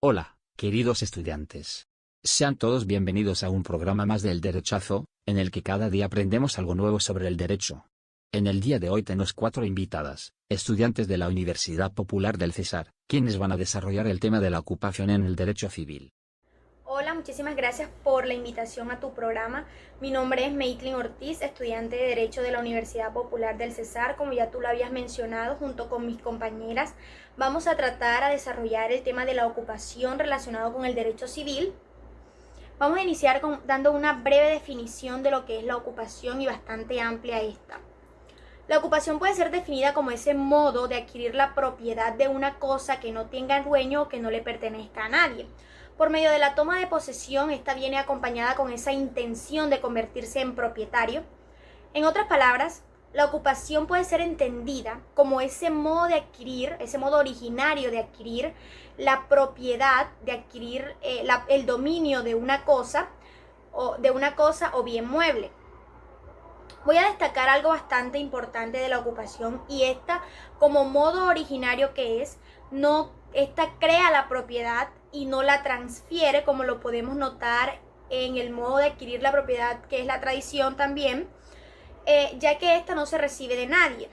Hola, queridos estudiantes. Sean todos bienvenidos a un programa más del Derechazo, en el que cada día aprendemos algo nuevo sobre el derecho. En el día de hoy tenemos 4 invitadas, estudiantes de la Universidad Popular del Cesar, quienes van a desarrollar el tema de la ocupación en el derecho civil. Hola, muchísimas gracias por la invitación a tu programa. Mi nombre es Meitlin Ortiz, estudiante de Derecho de la Universidad Popular del Cesar. Como ya tú lo habías mencionado, junto con mis compañeras, vamos a tratar a desarrollar el tema de la ocupación relacionado con el derecho civil. Vamos a iniciar dando una breve definición de lo que es la ocupación y bastante amplia esta. La ocupación puede ser definida como ese modo de adquirir la propiedad de una cosa que no tenga dueño o que no le pertenezca a nadie. Por medio de la toma de posesión, esta viene acompañada con esa intención de convertirse en propietario. En otras palabras, la ocupación puede ser entendida como ese modo de adquirir, ese modo originario de adquirir la propiedad, de adquirir el dominio de una cosa o bien mueble. Voy a destacar algo bastante importante de la ocupación, y esta, como modo originario que es, esta crea la propiedad y no la transfiere, como lo podemos notar en el modo de adquirir la propiedad, que es la tradición también, ya que esta no se recibe de nadie.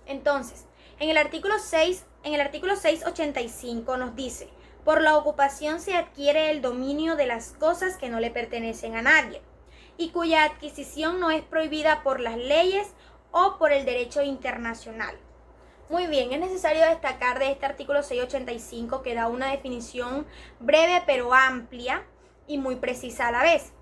Entonces, en el artículo 685 nos dice: por la ocupación se adquiere el dominio de las cosas que no le pertenecen a nadie, y cuya adquisición no es prohibida por las leyes o por el derecho internacional. Muy bien, es necesario destacar de este artículo 685 que da una definición breve pero amplia y muy precisa a la vez.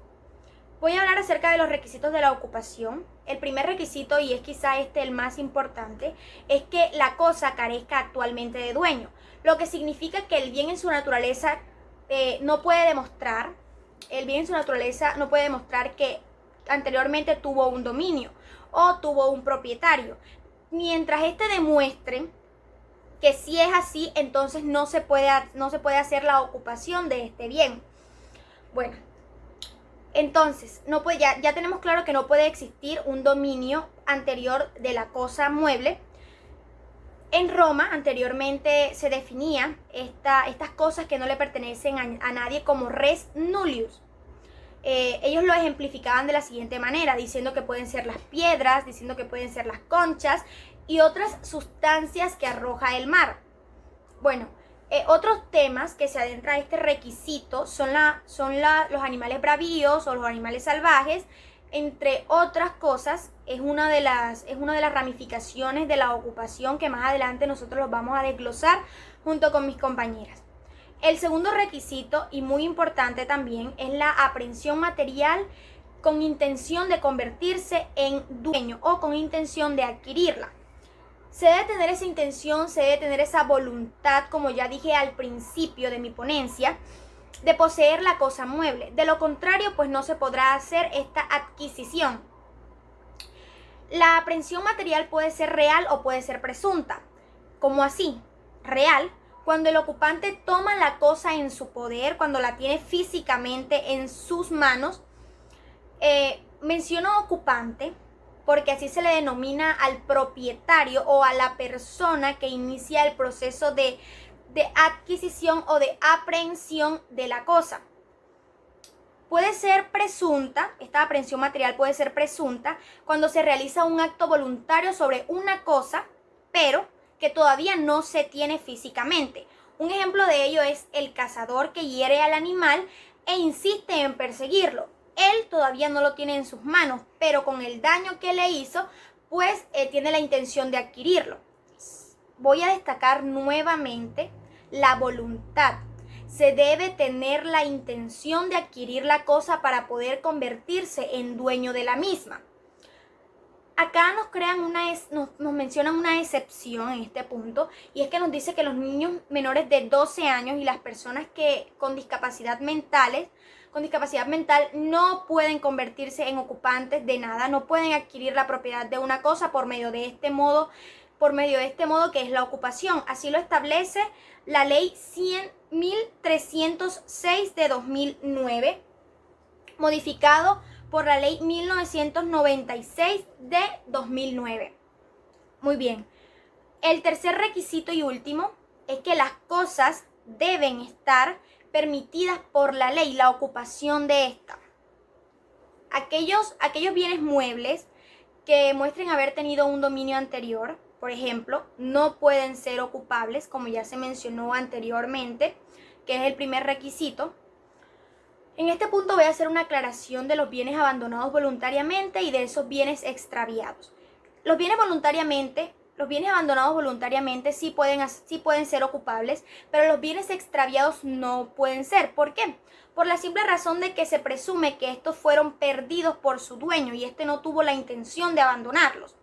Voy a hablar acerca de los requisitos de la ocupación. El primer requisito, y es quizá el más importante, es que la cosa carezca actualmente de dueño, lo que significa que el bien en su naturaleza no puede demostrar que anteriormente tuvo un dominio o tuvo un propietario. Mientras este demuestre que sí es así, entonces no se puede hacer la ocupación de este bien. Bueno, entonces ya tenemos claro que no puede existir un dominio anterior de la cosa mueble. En Roma anteriormente se definía estas cosas que no le pertenecen a nadie como res nullius. Ellos lo ejemplificaban de la siguiente manera, diciendo que pueden ser las piedras, diciendo que pueden ser las conchas y otras sustancias que arroja el mar. Bueno, otros temas que se adentra a este requisito son los animales bravíos o los animales salvajes, entre otras cosas. Es una de las ramificaciones de la ocupación que más adelante nosotros los vamos a desglosar junto con mis compañeras. El segundo requisito, y muy importante también, es la aprehensión material con intención de convertirse en dueño o con intención de adquirirla. Se debe tener esa intención, se debe tener esa voluntad, como ya dije al principio de mi ponencia, de poseer la cosa mueble. De lo contrario, pues no se podrá hacer esta adquisición. La aprehensión material puede ser real o puede ser presunta. ¿Cómo así? Real, cuando el ocupante toma la cosa en su poder, cuando la tiene físicamente en sus manos. Menciono ocupante porque así se le denomina al propietario o a la persona que inicia el proceso de adquisición o de aprehensión de la cosa. Puede ser presunta, esta aprehensión material puede ser presunta cuando se realiza un acto voluntario sobre una cosa, pero que todavía no se tiene físicamente. Un ejemplo de ello es el cazador que hiere al animal e insiste en perseguirlo. Él todavía no lo tiene en sus manos, pero con el daño que le hizo, pues tiene la intención de adquirirlo. Voy a destacar nuevamente la voluntad. Se debe tener la intención de adquirir la cosa para poder convertirse en dueño de la misma. Acá nos mencionan una excepción en este punto, y es que nos dice que los niños menores de 12 años y las personas con discapacidad mental no pueden convertirse en ocupantes de nada, no pueden adquirir la propiedad de una cosa por medio de este modo que es la ocupación. Así lo establece la ley 100.306 de 2009, modificado por la ley 1996 de 2009. Muy bien. El tercer requisito y último es que las cosas deben estar permitidas por la ley, la ocupación de esta. Aquellos bienes muebles que muestren haber tenido un dominio anterior, por ejemplo, no pueden ser ocupables, como ya se mencionó anteriormente, que es el primer requisito. En este punto voy a hacer una aclaración de los bienes abandonados voluntariamente y de esos bienes extraviados. Los bienes abandonados voluntariamente sí pueden ser ocupables, pero los bienes extraviados no pueden ser. ¿Por qué? Por la simple razón de que se presume que estos fueron perdidos por su dueño y este no tuvo la intención de abandonarlos.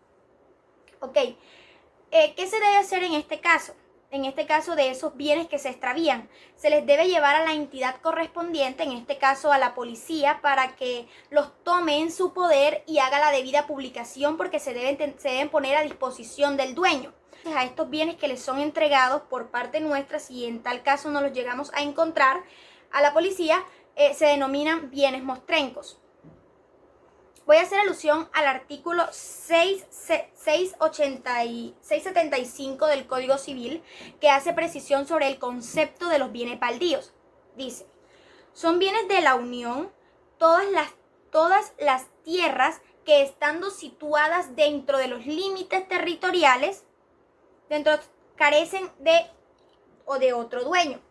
Ok, ¿qué se debe hacer en este caso? En este caso de esos bienes que se extravían, se les debe llevar a la entidad correspondiente, en este caso a la policía, para que los tome en su poder y haga la debida publicación, porque se deben poner a disposición del dueño. A estos bienes que les son entregados por parte nuestra, si en tal caso no los llegamos a encontrar a la policía, se denominan bienes mostrencos. Voy a hacer alusión al artículo 675 del Código Civil, que hace precisión sobre el concepto de los bienes baldíos. Dice, son bienes de la Unión todas las tierras que, estando situadas dentro de los límites territoriales, carecen de otro dueño.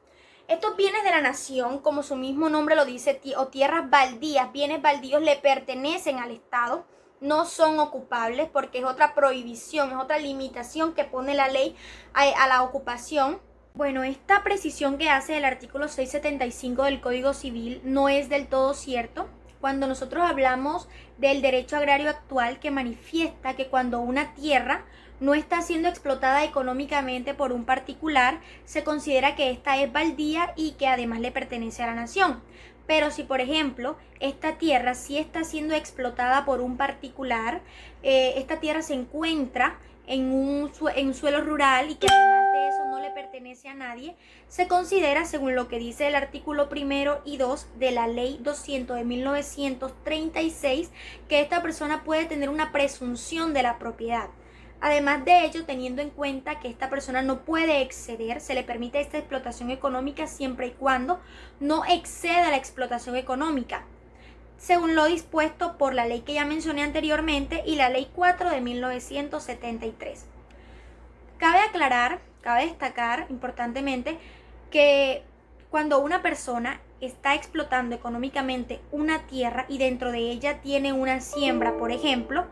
Estos bienes de la nación, como su mismo nombre lo dice, o tierras baldías, bienes baldíos, le pertenecen al Estado, no son ocupables porque es otra prohibición, es otra limitación que pone la ley a la ocupación. Bueno, esta precisión que hace el artículo 675 del Código Civil no es del todo cierto. Cuando nosotros hablamos del derecho agrario actual, que manifiesta que cuando una tierra no está siendo explotada económicamente por un particular, se considera que esta es baldía y que además le pertenece a la nación. Pero si, por ejemplo, esta tierra sí está siendo explotada por un particular, esta tierra se encuentra en un suelo rural y que además de eso no le pertenece a nadie, se considera, según lo que dice el artículo 1 y 2 de la Ley 200 de 1936, que esta persona puede tener una presunción de la propiedad. Además de ello, teniendo en cuenta que esta persona no puede exceder, se le permite esta explotación económica siempre y cuando no exceda la explotación económica, según lo dispuesto por la ley que ya mencioné anteriormente y la Ley 4 de 1973. Cabe destacar importantemente que cuando una persona está explotando económicamente una tierra y dentro de ella tiene una siembra, por ejemplo,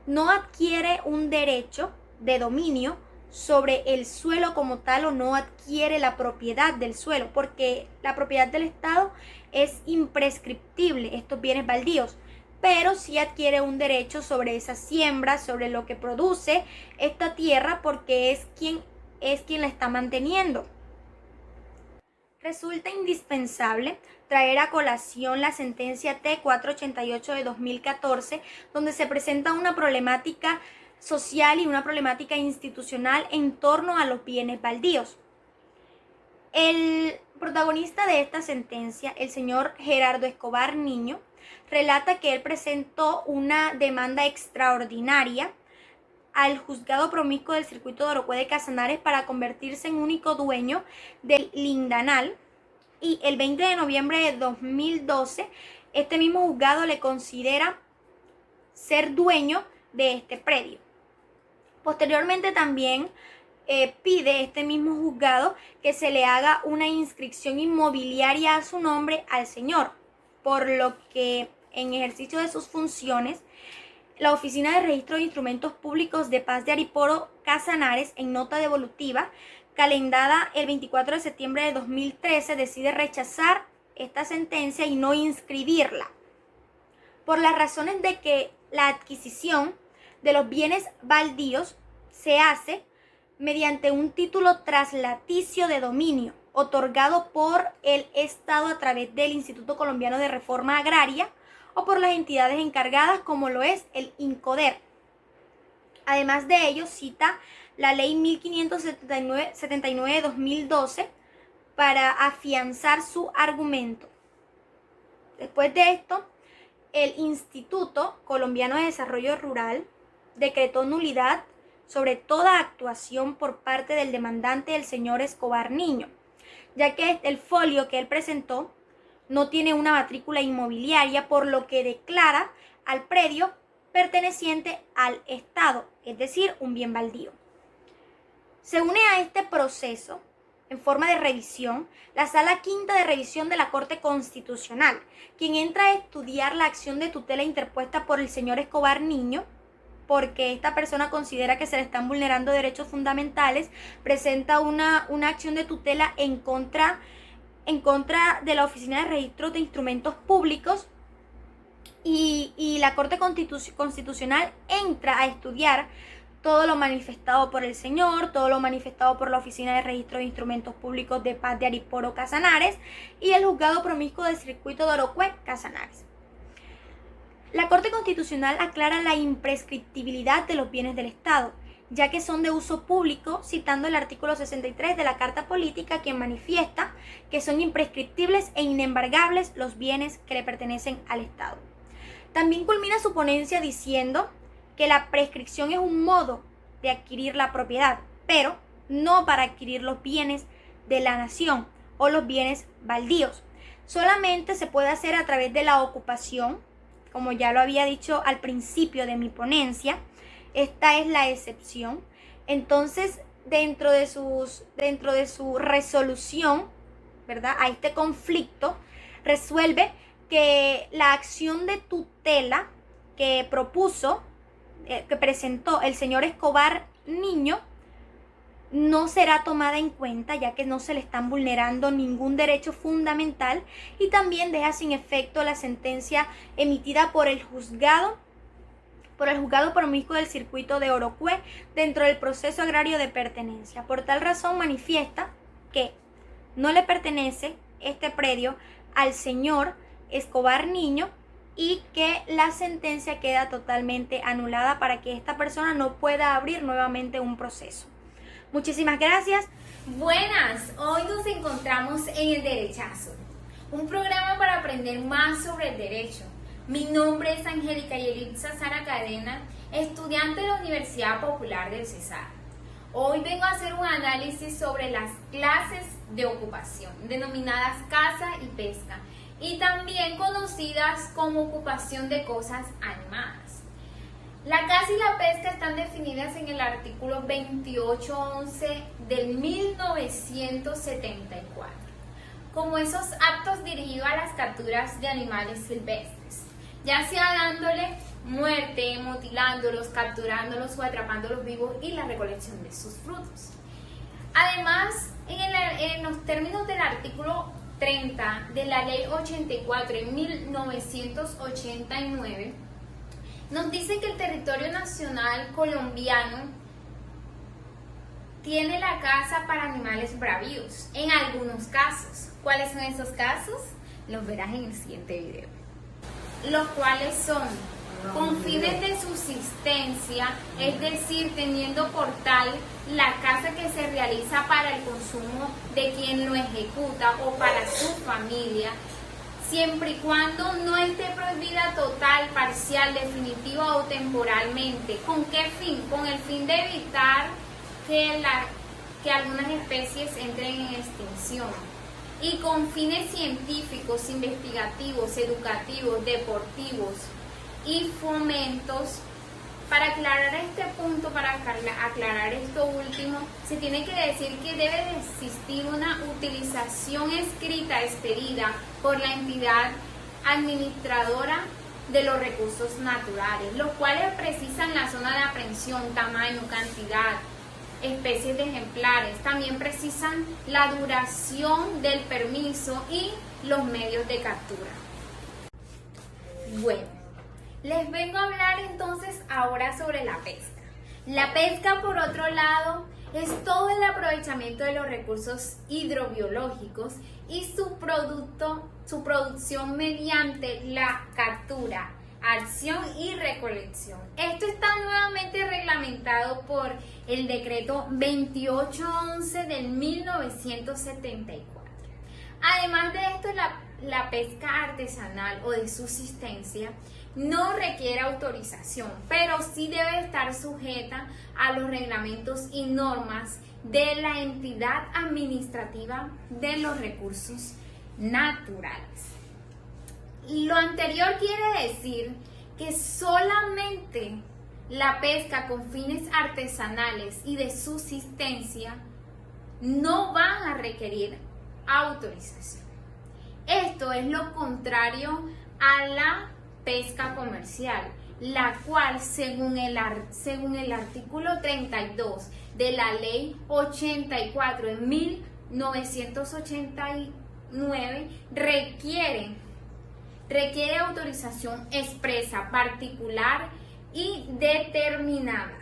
no adquiere un derecho de dominio sobre el suelo como tal, o no adquiere la propiedad del suelo, porque la propiedad del Estado es imprescriptible, estos bienes baldíos, pero sí adquiere un derecho sobre esa siembra, sobre lo que produce esta tierra, porque es quien la está manteniendo. Resulta indispensable traer a colación la sentencia T488 de 2014, donde se presenta una problemática social y una problemática institucional en torno a los bienes baldíos. El protagonista de esta sentencia, el señor Gerardo Escobar Niño, relata que él presentó una demanda extraordinaria al juzgado promiscuo del circuito de Orocué de Casanares para convertirse en único dueño del lindanal, y el 20 de noviembre de 2012 este mismo juzgado le considera ser dueño de este predio. Posteriormente también pide este mismo juzgado que se le haga una inscripción inmobiliaria a su nombre al señor, por lo que en ejercicio de sus funciones, la Oficina de Registro de Instrumentos Públicos de Paz de Ariporo Casanares, en nota devolutiva calendada el 24 de septiembre de 2013, decide rechazar esta sentencia y no inscribirla, por las razones de que la adquisición de los bienes baldíos se hace mediante un título traslaticio de dominio otorgado por el Estado a través del Instituto Colombiano de Reforma Agraria o por las entidades encargadas, como lo es el INCODER. Además de ello, cita la Ley 1579 de 2012 para afianzar su argumento. Después de esto, el Instituto Colombiano de Desarrollo Rural decretó nulidad sobre toda actuación por parte del demandante, el señor Escobar Niño, ya que el folio que él presentó no tiene una matrícula inmobiliaria, por lo que declara al predio perteneciente al Estado, es decir, un bien baldío. Se une a este proceso, en forma de revisión, la Sala Quinta de Revisión de la Corte Constitucional, quien entra a estudiar la acción de tutela interpuesta por el señor Escobar Niño, porque esta persona considera que se le están vulnerando derechos fundamentales, presenta una acción de tutela en contra de la Oficina de Registro de Instrumentos Públicos, y la Corte Constitucional entra a estudiar todo lo manifestado por el señor, todo lo manifestado por la Oficina de Registro de Instrumentos Públicos de Paz de Ariporo Casanares y el Juzgado Promiscuo del Circuito de Orocué Casanares. La Corte Constitucional aclara la imprescriptibilidad de los bienes del Estado, ya que son de uso público, citando el artículo 63 de la Carta Política, que manifiesta que son imprescriptibles e inembargables los bienes que le pertenecen al Estado. También culmina su ponencia diciendo que la prescripción es un modo de adquirir la propiedad, pero no para adquirir los bienes de la nación o los bienes baldíos. Solamente se puede hacer a través de la ocupación, como ya lo había dicho al principio de mi ponencia. Esta es la excepción. Entonces, dentro de su resolución, ¿verdad?, a este conflicto, resuelve que la acción de tutela que presentó el señor Escobar Niño no será tomada en cuenta, ya que no se le están vulnerando ningún derecho fundamental, y también deja sin efecto la sentencia emitida por el juzgado promiscuo del Circuito de Orocué dentro del proceso agrario de pertenencia. Por tal razón manifiesta que no le pertenece este predio al señor Escobar Niño y que la sentencia queda totalmente anulada para que esta persona no pueda abrir nuevamente un proceso. Muchísimas gracias. Buenas, hoy nos encontramos en El Derechazo, un programa para aprender más sobre el derecho. Mi nombre es Angélica Yelitza Sara Cadena, estudiante de la Universidad Popular del Cesar. Hoy vengo a hacer un análisis sobre las clases de ocupación, denominadas caza y pesca, y también conocidas como ocupación de cosas animadas. La caza y la pesca están definidas en el artículo 2811 del 1974, como esos actos dirigidos a las capturas de animales silvestres, ya sea dándole muerte, mutilándolos, capturándolos o atrapándolos vivos, y la recolección de sus frutos. Además, en los términos del artículo 30 de la Ley 84 en 1989, nos dice que el territorio nacional colombiano tiene la caza para animales bravíos, en algunos casos. ¿Cuáles son esos casos? Los verás en el siguiente video. Los cuales son con fines de subsistencia, es decir, teniendo por tal la caza que se realiza para el consumo de quien lo ejecuta o para su familia, siempre y cuando no esté prohibida total, parcial, definitiva o temporalmente. ¿Con qué fin? Con el fin de evitar que algunas especies entren en extinción, y con fines científicos, investigativos, educativos, deportivos y fomentos. Para aclarar este punto, para aclarar esto último, se tiene que decir que debe de existir una utilización escrita expedida por la entidad administradora de los recursos naturales, los cuales precisan la zona de aprehensión, tamaño, cantidad, especies de ejemplares. También precisan la duración del permiso y los medios de captura. Bueno, les vengo a hablar entonces ahora sobre la pesca. La pesca, por otro lado, es todo el aprovechamiento de los recursos hidrobiológicos y su producción mediante la captura, acción y recolección. Esto está nuevamente reglamentado por el decreto 2811 del 1974. Además de esto, la pesca artesanal o de subsistencia no requiere autorización, pero sí debe estar sujeta a los reglamentos y normas de la entidad administrativa de los recursos naturales. Lo anterior quiere decir que solamente la pesca con fines artesanales y de subsistencia no van a requerir autorización. Esto es lo contrario a la pesca comercial, la cual según el artículo 32 de la ley 84 de 1989 requiere autorización expresa, particular y determinada.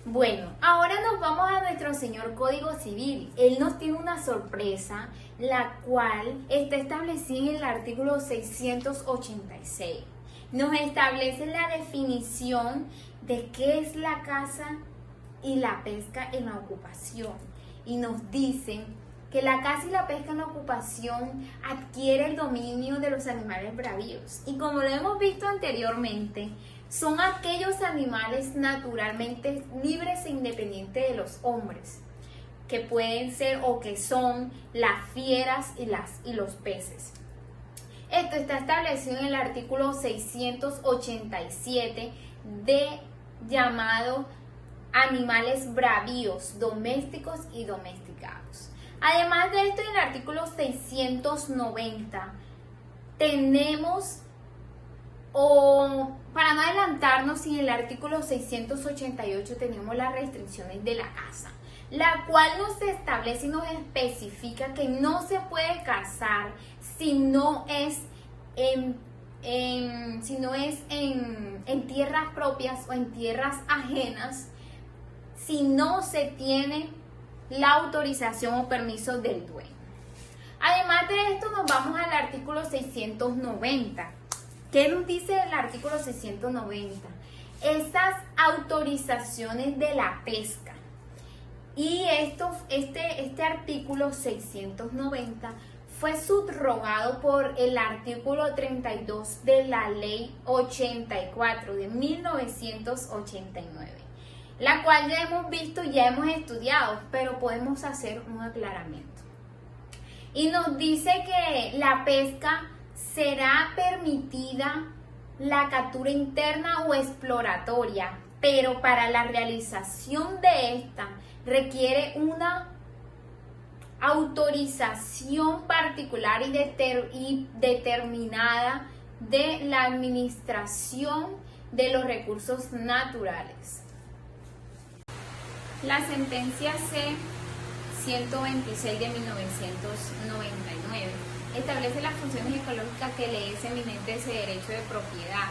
Bueno, ahora nos vamos a nuestro señor Código Civil. Él nos tiene una sorpresa, la cual está establecida en el artículo 686. Nos establece la definición de qué es la caza y la pesca en la ocupación. Y nos dicen que la caza y la pesca en la ocupación adquiere el dominio de los animales bravíos. Y como lo hemos visto anteriormente, son aquellos animales naturalmente libres e independientes de los hombres, que pueden ser o que son las fieras y los peces. Esto está establecido en el artículo 687 llamado animales bravíos, domésticos y domesticados. Además de esto, en el artículo 690 tenemos, para no adelantarnos, en el artículo 688 tenemos las restricciones de la caza, la cual nos establece y nos especifica que no se puede cazar si no es en tierras propias o en tierras ajenas, si no se tiene la autorización o permiso del dueño. Además de esto, nos vamos al artículo 690. ¿Qué nos dice el artículo 690? Estas autorizaciones de la pesca. Y este artículo 690 fue subrogado por el artículo 32 de la ley 84 de 1989. La cual ya hemos visto y ya hemos estudiado, pero podemos hacer un aclaramiento. Y nos dice que la pesca será permitida la captura interna o exploratoria, pero para la realización de esta requiere una autorización particular y determinada de la Administración de los Recursos Naturales. La sentencia C-126 de 1999 establece las funciones ecológicas que le es eminente ese derecho de propiedad,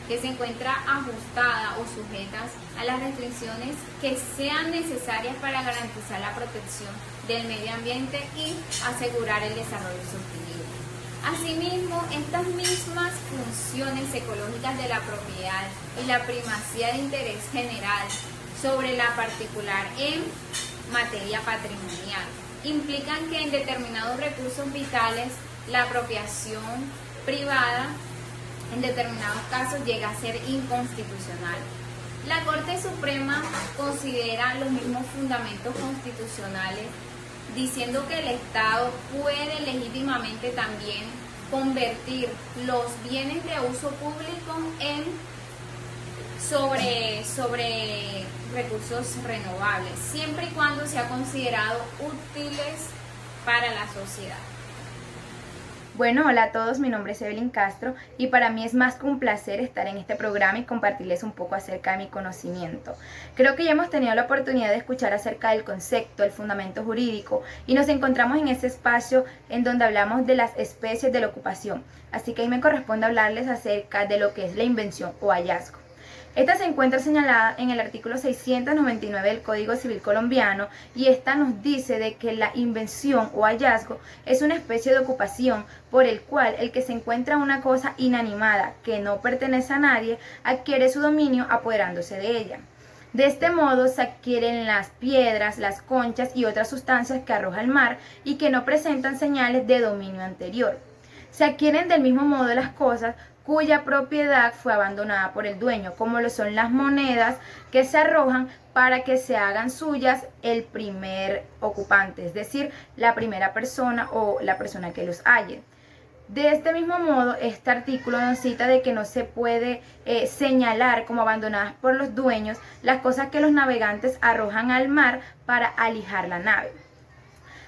que se encuentra ajustada o sujetas a las restricciones que sean necesarias para garantizar la protección del medio ambiente y asegurar el desarrollo sostenible. Asimismo, estas mismas funciones ecológicas de la propiedad y la primacía de interés general sobre la particular en materia patrimonial implican que en determinados recursos vitales la apropiación privada en determinados casos llega a ser inconstitucional. La Corte Suprema considera los mismos fundamentos constitucionales, diciendo que el Estado puede legítimamente también convertir los bienes de uso público en sobre recursos renovables, siempre y cuando sea considerado útiles para la sociedad. Bueno, hola a todos, mi nombre es Evelyn Castro y para mí es más que un placer estar en este programa y compartirles un poco acerca de mi conocimiento. Creo que ya hemos tenido la oportunidad de escuchar acerca del concepto, el fundamento jurídico y nos encontramos en ese espacio en donde hablamos de las especies de la ocupación. Así que ahí me corresponde hablarles acerca de lo que es la invención o hallazgo. Esta se encuentra señalada en el artículo 699 del Código Civil colombiano y esta nos dice de que la invención o hallazgo es una especie de ocupación por el cual el que se encuentra una cosa inanimada que no pertenece a nadie adquiere su dominio apoderándose de ella. De este modo se adquieren las piedras, las conchas y otras sustancias que arroja el mar y que no presentan señales de dominio anterior. Se adquieren del mismo modo las cosas cuya propiedad fue abandonada por el dueño, como lo son las monedas que se arrojan para que se hagan suyas el primer ocupante, es decir, la primera persona o la persona que los halle. De este mismo modo, este artículo nos cita de que no se puede señalar como abandonadas por los dueños las cosas que los navegantes arrojan al mar para alijar la nave.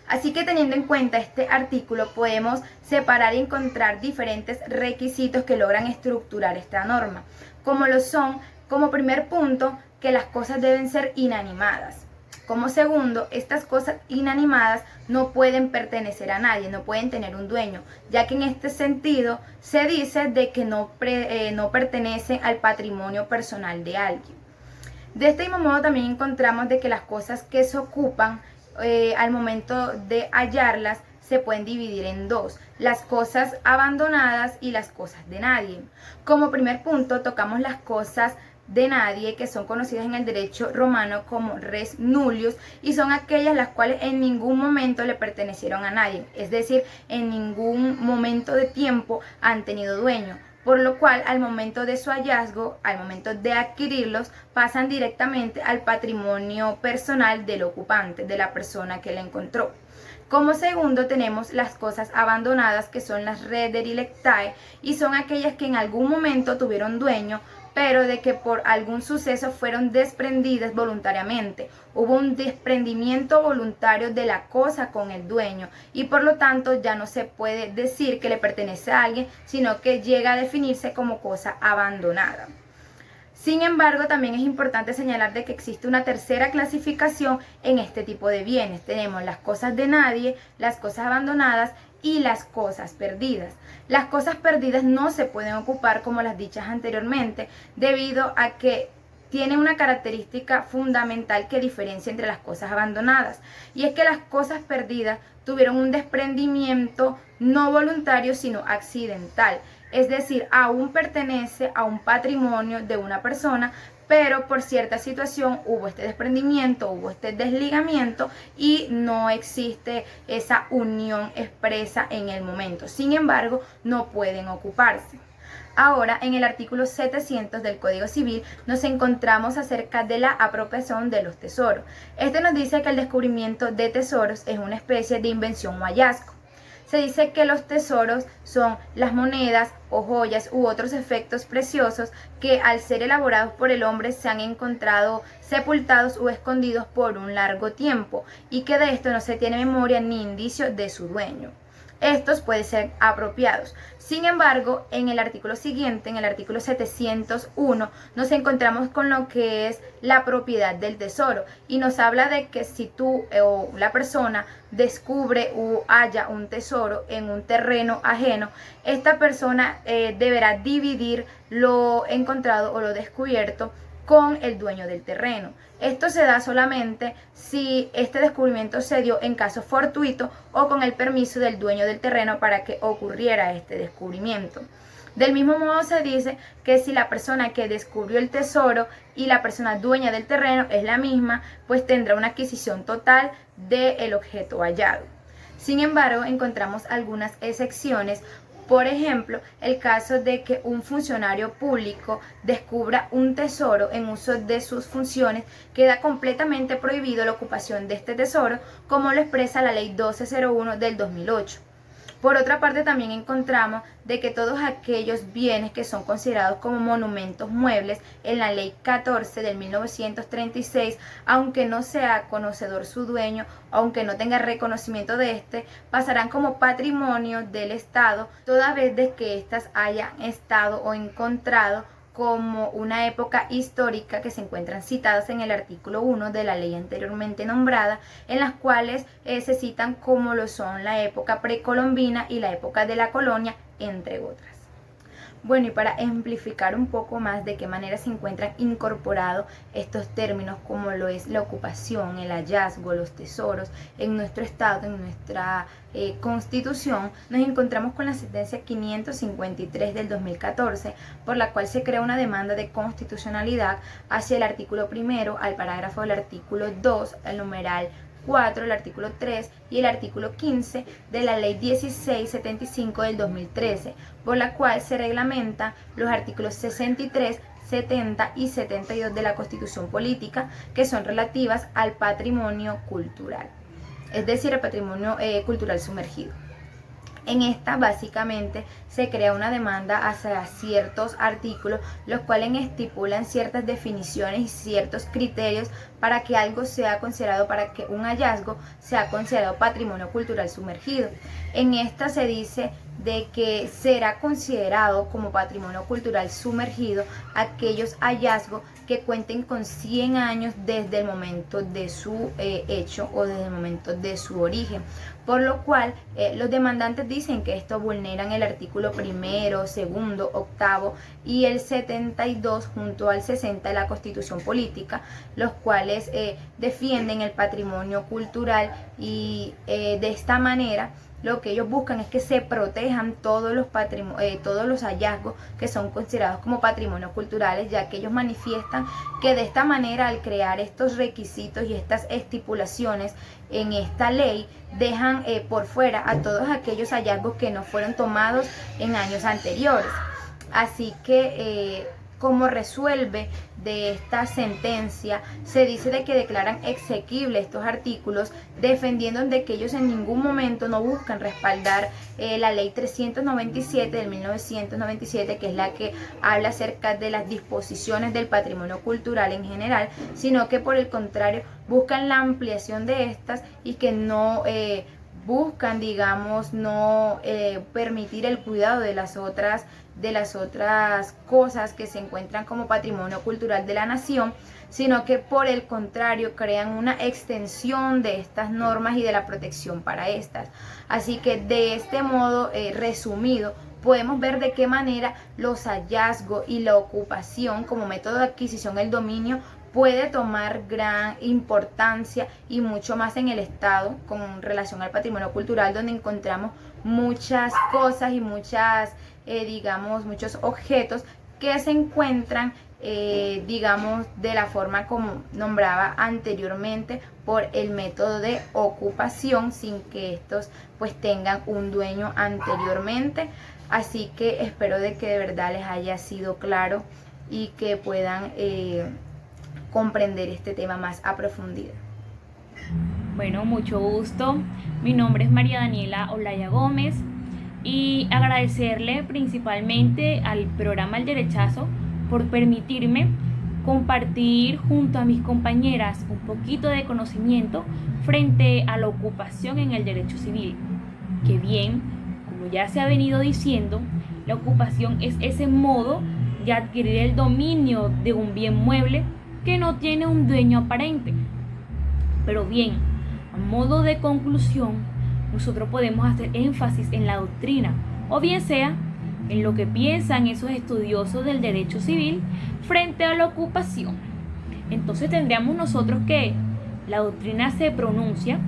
Así que teniendo en cuenta este artículo podemos separar y encontrar diferentes requisitos que logran estructurar esta norma, como lo son, como primer punto, que las cosas deben ser inanimadas. Como segundo, estas cosas inanimadas no pueden pertenecer a nadie, no pueden tener un dueño, ya que en este sentido se dice de que no pertenecen al patrimonio personal de alguien. De este mismo modo también encontramos de que las cosas que se ocupan al momento de hallarlas se pueden dividir en dos, las cosas abandonadas y las cosas de nadie. Como primer punto tocamos las cosas de nadie, que son conocidas en el derecho romano como res nullius, y son aquellas las cuales en ningún momento le pertenecieron a nadie, es decir, en ningún momento de tiempo han tenido dueño, por lo cual al momento de su hallazgo, al momento de adquirirlos, pasan directamente al patrimonio personal del ocupante, de la persona que la encontró. Como segundo tenemos las cosas abandonadas, que son las rederilectae, y son aquellas que en algún momento tuvieron dueño, pero de que por algún suceso fueron desprendidas voluntariamente. Hubo un desprendimiento voluntario de la cosa con el dueño y por lo tanto ya no se puede decir que le pertenece a alguien, sino que llega a definirse como cosa abandonada. Sin embargo, también es importante señalar de que existe una tercera clasificación en este tipo de bienes. Tenemos las cosas de nadie, las cosas abandonadas y las cosas perdidas. Las cosas perdidas no se pueden ocupar como las dichas anteriormente, debido a que tiene una característica fundamental que diferencia entre las cosas abandonadas, y es que las cosas perdidas tuvieron un desprendimiento no voluntario sino accidental, es decir, aún pertenece a un patrimonio de una persona, pero por cierta situación hubo este desprendimiento, hubo este desligamiento y no existe esa unión expresa en el momento. Sin embargo, no pueden ocuparse. Ahora, en el artículo 700 del Código Civil nos encontramos acerca de la apropiación de los tesoros. Este nos dice que el descubrimiento de tesoros es una especie de invención o hallazgo. Se dice que los tesoros son las monedas o joyas u otros efectos preciosos que al ser elaborados por el hombre se han encontrado sepultados o escondidos por un largo tiempo y que de esto no se tiene memoria ni indicio de su dueño. Estos pueden ser apropiados. Sin embargo, en el artículo siguiente, en el artículo 701, nos encontramos con lo que es la propiedad del tesoro y nos habla de que si tú o la persona descubre o halla un tesoro en un terreno ajeno, esta persona deberá dividir lo encontrado o lo descubierto con el dueño del terreno. Esto se da solamente si este descubrimiento se dio en caso fortuito o con el permiso del dueño del terreno para que ocurriera este descubrimiento. Del mismo modo se dice que si la persona que descubrió el tesoro y la persona dueña del terreno es la misma, pues tendrá una adquisición total del objeto hallado. Sin embargo, encontramos algunas excepciones. Por ejemplo, el caso de que un funcionario público descubra un tesoro en uso de sus funciones, queda completamente prohibido la ocupación de este tesoro, como lo expresa la Ley 1201 del 2008. Por otra parte, también encontramos de que todos aquellos bienes que son considerados como monumentos muebles en la Ley 14 del 1936, aunque no sea conocedor su dueño, aunque no tenga reconocimiento de este, pasarán como patrimonio del Estado, toda vez de que éstas hayan estado o encontrado como una época histórica que se encuentran citadas en el artículo 1 de la ley anteriormente nombrada, en las cuales se citan como lo son la época precolombina y la época de la colonia, entre otras. Bueno, y para ejemplificar un poco más de qué manera se encuentran incorporados estos términos como lo es la ocupación, el hallazgo, los tesoros en nuestro estado, en nuestra constitución, nos encontramos con la sentencia 553 del 2014, por la cual se crea una demanda de constitucionalidad hacia el artículo primero, al parágrafo del artículo 2, al numeral 4, el artículo 3 y el artículo 15 de la ley 1675 del 2013, por la cual se reglamentan los artículos 63, 70 y 72 de la Constitución Política, que son relativas al patrimonio cultural, es decir, el patrimonio cultural sumergido. En esta básicamente se crea una demanda hacia ciertos artículos, los cuales estipulan ciertas definiciones y ciertos criterios para que algo sea considerado, para que un hallazgo sea considerado patrimonio cultural sumergido. En esta se dice de que será considerado como patrimonio cultural sumergido aquellos hallazgos que cuenten con 100 años desde el momento de su hecho o desde el momento de su origen, por lo cual los demandantes dicen que esto vulneran el artículo primero, segundo, octavo y el 72 junto al 60 de la Constitución Política, los cuales defienden el patrimonio cultural y de esta manera lo que ellos buscan es que se protejan todos los hallazgos que son considerados como patrimonios culturales, ya que ellos manifiestan que de esta manera, al crear estos requisitos y estas estipulaciones en esta ley, dejan por fuera a todos aquellos hallazgos que no fueron tomados en años anteriores. Así que como resuelve de esta sentencia, se dice de que declaran exequibles estos artículos, defendiendo de que ellos en ningún momento no buscan respaldar la ley 397 del 1997, que es la que habla acerca de las disposiciones del patrimonio cultural en general, sino que por el contrario buscan la ampliación de estas y que no buscan, digamos, no permitir el cuidado de las otras cosas que se encuentran como patrimonio cultural de la nación, sino que por el contrario crean una extensión de estas normas y de la protección para estas. Así que de este modo resumido, podemos ver de qué manera los hallazgos y la ocupación como método de adquisición del dominio puede tomar gran importancia y mucho más en el Estado con relación al patrimonio cultural, donde encontramos muchas cosas y muchos objetos que se encuentran, digamos, de la forma como nombraba anteriormente, por el método de ocupación, sin que estos pues tengan un dueño anteriormente. Así que espero de que de verdad les haya sido claro y que puedan comprender este tema más a profundidad. Bueno, mucho gusto. Mi nombre es María Daniela Olaya Gómez y agradecerle principalmente al programa El Derechazo por permitirme compartir junto a mis compañeras un poquito de conocimiento frente a la ocupación en el derecho civil. Que bien, como ya se ha venido diciendo, la ocupación es ese modo de adquirir el dominio de un bien mueble que no tiene un dueño aparente. Pero bien, a modo de conclusión, nosotros podemos hacer énfasis en la doctrina, o bien sea en lo que piensan esos estudiosos del derecho civil frente a la ocupación. Entonces tendríamos nosotros que la doctrina se pronuncia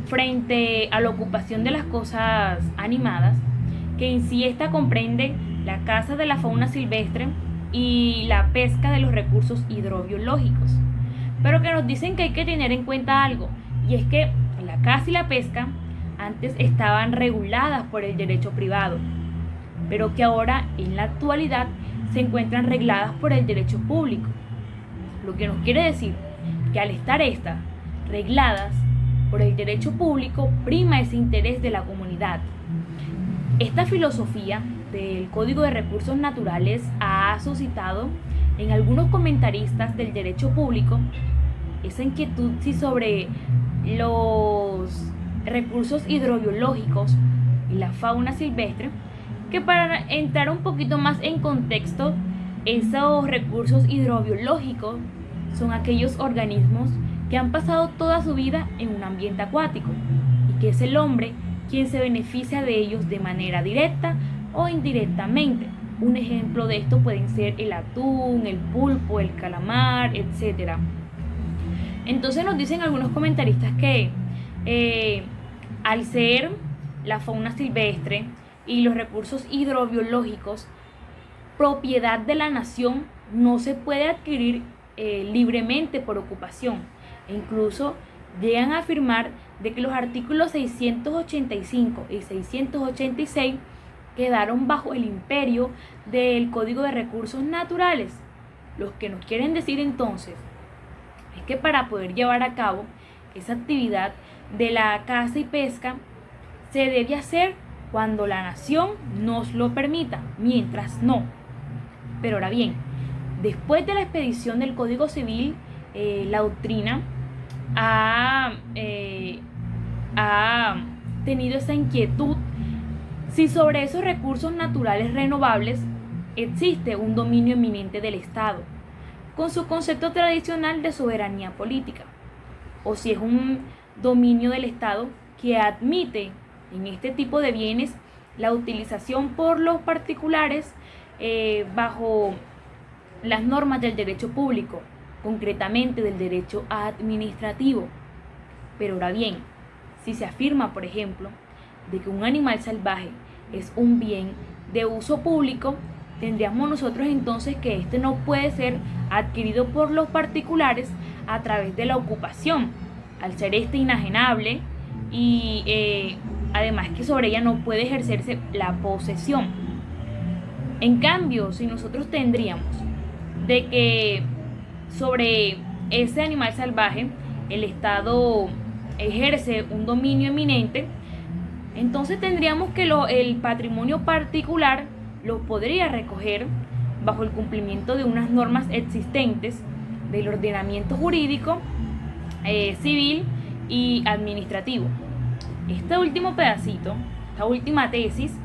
frente a la ocupación de las cosas animadas, que en sí esta comprende la caza de la fauna silvestre y la pesca de los recursos hidrobiológicos, pero que nos dicen que hay que tener en cuenta algo, y es que la caza y la pesca antes estaban reguladas por el derecho privado, pero que ahora en la actualidad se encuentran regladas por el derecho público, lo que nos quiere decir que al estar estas regladas por el derecho público prima ese interés de la comunidad. Esta filosofía del Código de Recursos Naturales ha suscitado en algunos comentaristas del derecho público esa inquietud sobre los recursos hidrobiológicos y la fauna silvestre, que para entrar un poquito más en contexto, esos recursos hidrobiológicos son aquellos organismos que han pasado toda su vida en un ambiente acuático y que es el hombre quien se beneficia de ellos de manera directa o indirectamente. Un ejemplo de esto pueden ser el atún, el pulpo, el calamar, etc. Entonces nos dicen algunos comentaristas que al ser la fauna silvestre y los recursos hidrobiológicos propiedad de la nación, no se puede adquirir libremente por ocupación. E incluso llegan a afirmar de que los artículos 685 y 686 quedaron bajo el imperio del Código de Recursos Naturales. Lo que nos quieren decir entonces es que para poder llevar a cabo esa actividad de la caza y pesca se debe hacer cuando la nación nos lo permita, mientras no. Pero ahora bien, después de la expedición del Código Civil, la doctrina ha tenido esa inquietud si sobre esos recursos naturales renovables existe un dominio eminente del Estado, con su concepto tradicional de soberanía política, o si es un dominio del Estado que admite en este tipo de bienes la utilización por los particulares bajo las normas del derecho público, concretamente del derecho administrativo. Pero ahora bien, si se afirma, por ejemplo, de que un animal salvaje es un bien de uso público, tendríamos nosotros entonces que este no puede ser adquirido por los particulares a través de la ocupación, al ser este inajenable y además que sobre ella no puede ejercerse la posesión. En cambio, si nosotros tendríamos de que sobre ese animal salvaje el Estado ejerce un dominio eminente, entonces tendríamos que el patrimonio particular lo podría recoger bajo el cumplimiento de unas normas existentes del ordenamiento jurídico, civil y administrativo. Este último pedacito, esta última tesis,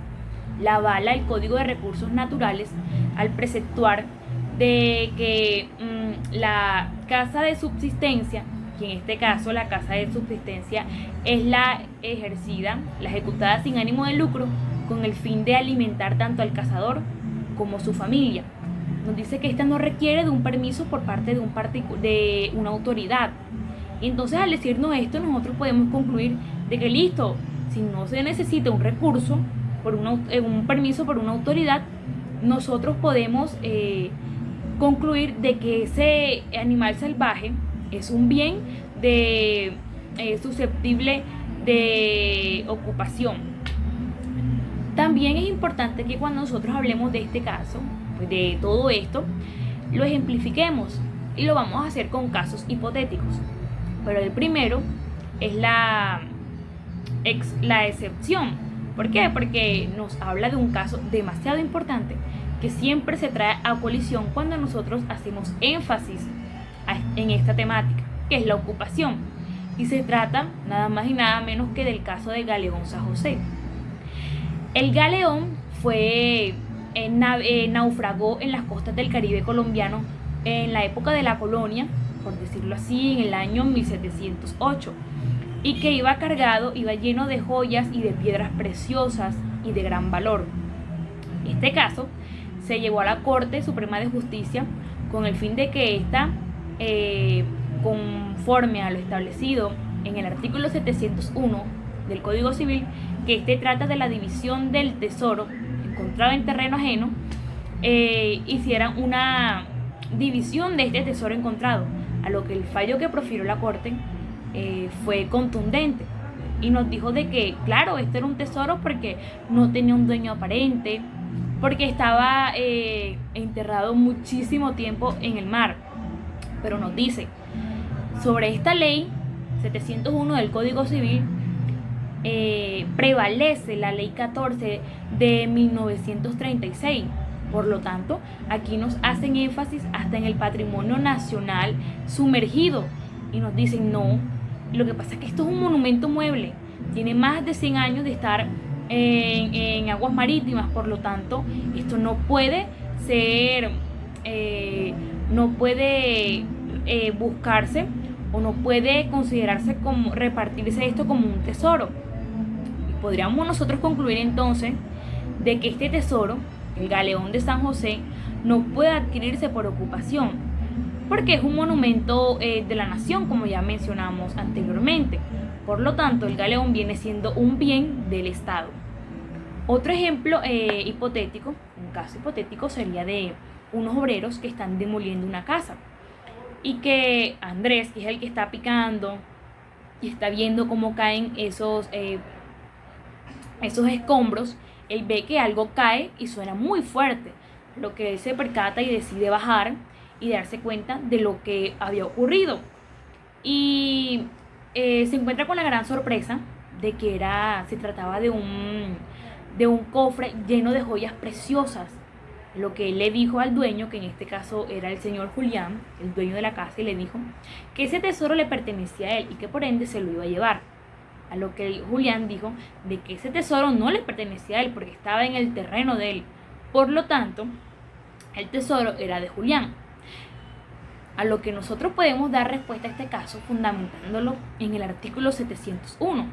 la avala el Código de Recursos Naturales al preceptuar de que la caza de subsistencia, que en este caso la caza de subsistencia es la ejercida, la ejecutada sin ánimo de lucro, con el fin de alimentar tanto al cazador como su familia. Nos dice que esta no requiere de un permiso por parte de una autoridad. Y entonces al decirnos esto, nosotros podemos concluir de que listo, si no se necesita un recurso, un permiso por una autoridad, nosotros podemos concluir de que ese animal salvaje es un bien susceptible de ocupación. También es importante que cuando nosotros hablemos de este caso, pues de todo esto, lo ejemplifiquemos y lo vamos a hacer con casos hipotéticos. Pero el primero es la excepción. ¿Por qué? Porque nos habla de un caso demasiado importante que siempre se trae a colisión cuando nosotros hacemos énfasis en esta temática, que es la ocupación. Y se trata nada más y nada menos que del caso de Galeón San José. El galeón naufragó en las costas del Caribe colombiano en la época de la colonia, por decirlo así, en el año 1708, y que iba lleno de joyas y de piedras preciosas y de gran valor. Este caso se llevó a la Corte Suprema de Justicia con el fin de que ésta, conforme a lo establecido en el artículo 701 del Código Civil, que este trata de la división del tesoro encontrado en terreno ajeno, hicieran una división de este tesoro encontrado, a lo que el fallo que profirió la Corte fue contundente y nos dijo de que, claro, este era un tesoro porque no tenía un dueño aparente, porque estaba enterrado muchísimo tiempo en el mar. Pero nos dice, sobre esta ley 701 del Código Civil, prevalece la ley 14 de 1936. Por lo tanto, aquí nos hacen énfasis hasta en el patrimonio nacional sumergido y nos dicen no, lo que pasa es que esto es un monumento mueble, tiene más de 100 años de estar en aguas marítimas, por lo tanto esto no puede ser buscarse o no puede considerarse como repartirse esto como un tesoro. Y podríamos nosotros concluir entonces de que este tesoro el Galeón de San José, no puede adquirirse por ocupación, porque es un monumento de la nación, como ya mencionamos anteriormente. Por lo tanto, el galeón viene siendo un bien del Estado. Otro ejemplo hipotético, un caso hipotético, sería de unos obreros que están demoliendo una casa y que Andrés, que es el que está picando y está viendo cómo caen esos escombros, él ve que algo cae y suena muy fuerte, lo que él se percata y decide bajar y darse cuenta de lo que había ocurrido. Y se encuentra con la gran sorpresa de que se trataba de un cofre lleno de joyas preciosas. Lo que él le dijo al dueño, que en este caso era el señor Julián, el dueño de la casa, y le dijo que ese tesoro le pertenecía a él y que por ende se lo iba a llevar. A lo que Julián dijo de que ese tesoro no le pertenecía a él porque estaba en el terreno de él. Por lo tanto, el tesoro era de Julián. A lo que nosotros podemos dar respuesta a este caso fundamentándolo en el artículo 701,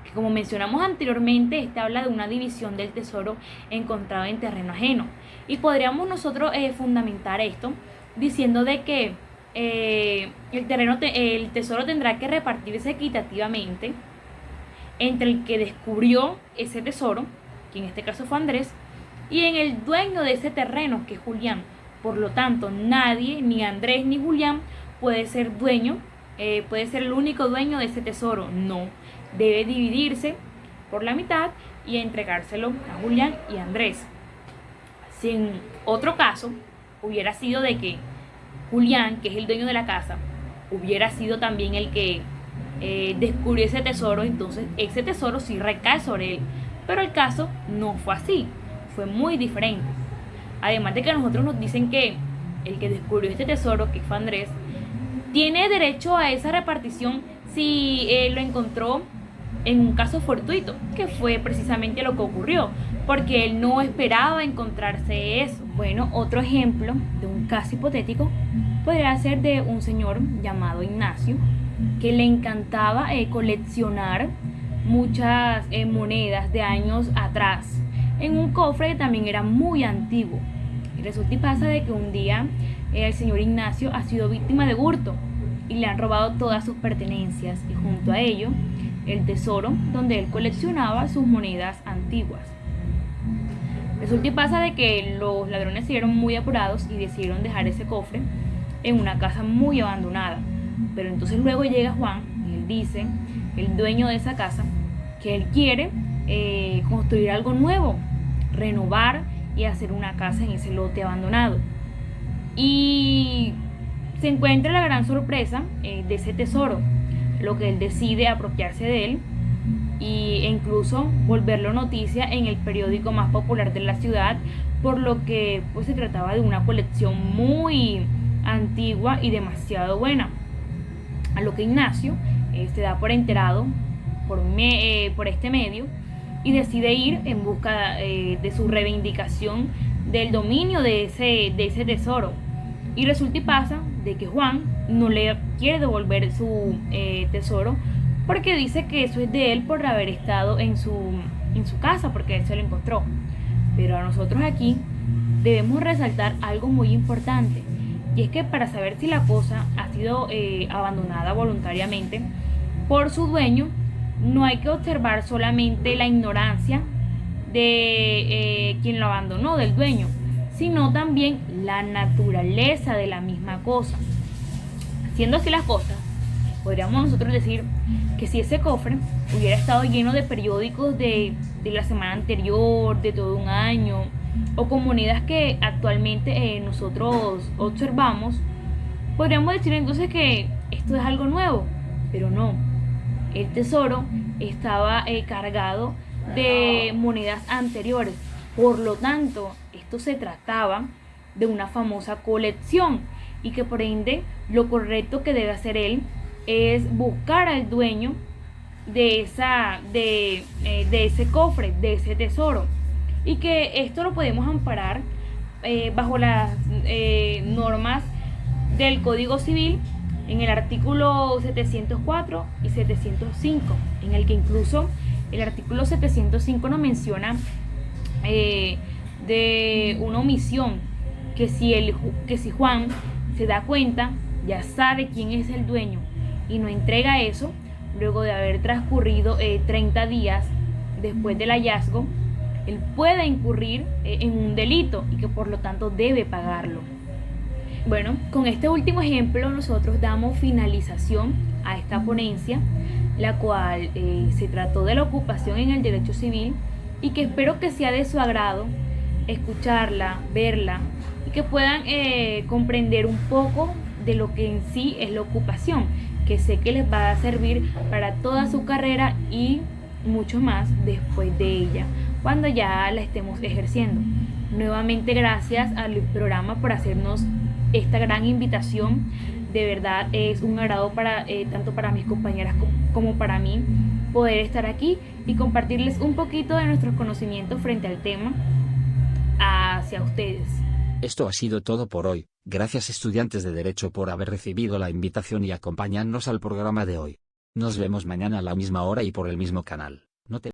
que como mencionamos anteriormente, este habla de una división del tesoro encontrado en terreno ajeno. Y podríamos nosotros fundamentar esto diciendo de que el tesoro tendrá que repartirse equitativamente entre el que descubrió ese tesoro, que en este caso fue Andrés, y en el dueño de ese terreno, que es Julián. Por lo tanto, nadie, ni Andrés ni Julián, puede ser el único dueño de ese tesoro. No, debe dividirse por la mitad y entregárselo a Julián y Andrés. Si en otro caso hubiera sido de que Julián, que es el dueño de la casa, hubiera sido también el que descubrió ese tesoro, entonces ese tesoro sí recae sobre él. Pero el caso no fue así, fue muy diferente. Además de que a nosotros nos dicen que el que descubrió este tesoro, que fue Andrés, tiene derecho a esa repartición si lo encontró en un caso fortuito, que fue precisamente lo que ocurrió, porque él no esperaba encontrarse eso. Bueno, otro ejemplo de un caso hipotético podría ser de un señor llamado Ignacio, que le encantaba coleccionar muchas monedas de años atrás en un cofre que también era muy antiguo. Y resulta y pasa de que un día el señor Ignacio ha sido víctima de hurto y le han robado todas sus pertenencias y junto a ello el tesoro donde él coleccionaba sus monedas antiguas. Resulta y pasa de que los ladrones se vieron muy apurados y decidieron dejar ese cofre en una casa muy abandonada. Pero entonces luego llega Juan y él dice, el dueño de esa casa, que él quiere construir algo nuevo, renovar y hacer una casa en ese lote abandonado. Y se encuentra la gran sorpresa de ese tesoro, lo que él decide apropiarse de él e incluso volverlo noticia en el periódico más popular de la ciudad, por lo que pues se trataba de una colección muy antigua y demasiado buena. A lo que Ignacio se da por enterado por este medio y decide ir en busca de su reivindicación del dominio de ese tesoro. Y resulta y pasa de que Juan no le quiere devolver su tesoro porque dice que eso es de él por haber estado en su casa, porque él se lo encontró. Pero a nosotros aquí debemos resaltar algo muy importante, y es que para saber si la cosa ha sido abandonada voluntariamente por su dueño, no hay que observar solamente la ignorancia de quien lo abandonó, del dueño, sino también la naturaleza de la misma cosa. Siendo así las cosas, podríamos nosotros decir que si ese cofre hubiera estado lleno de periódicos de la semana anterior, de todo un año, o con monedas que actualmente nosotros observamos, podríamos decir entonces que esto es algo nuevo, pero no. El tesoro estaba cargado de monedas anteriores, por lo tanto, esto se trataba de una famosa colección y que por ende lo correcto que debe hacer él es buscar al dueño de ese cofre, de ese tesoro, y que esto lo podemos amparar bajo las normas del Código Civil en el artículo 704 y 705, en el que incluso el artículo 705 nos menciona de una omisión, que si Juan se da cuenta, ya sabe quién es el dueño y no entrega eso, luego de haber transcurrido 30 días después del hallazgo, él puede incurrir en un delito y que por lo tanto debe pagarlo. Bueno, con este último ejemplo nosotros damos finalización a esta ponencia, la cual se trató de la ocupación en el derecho civil y que espero que sea de su agrado escucharla, verla y que puedan comprender un poco de lo que en sí es la ocupación, que sé que les va a servir para toda su carrera y mucho más después de ella, cuando ya la estemos ejerciendo. Nuevamente gracias al programa por hacernos esta gran invitación. De verdad es un agrado para tanto para mis compañeras como para mí poder estar aquí y compartirles un poquito de nuestros conocimientos frente al tema hacia ustedes. Esto ha sido todo por hoy. Gracias estudiantes de Derecho por haber recibido la invitación y acompañarnos al programa de hoy. Nos vemos mañana a la misma hora y por el mismo canal. No te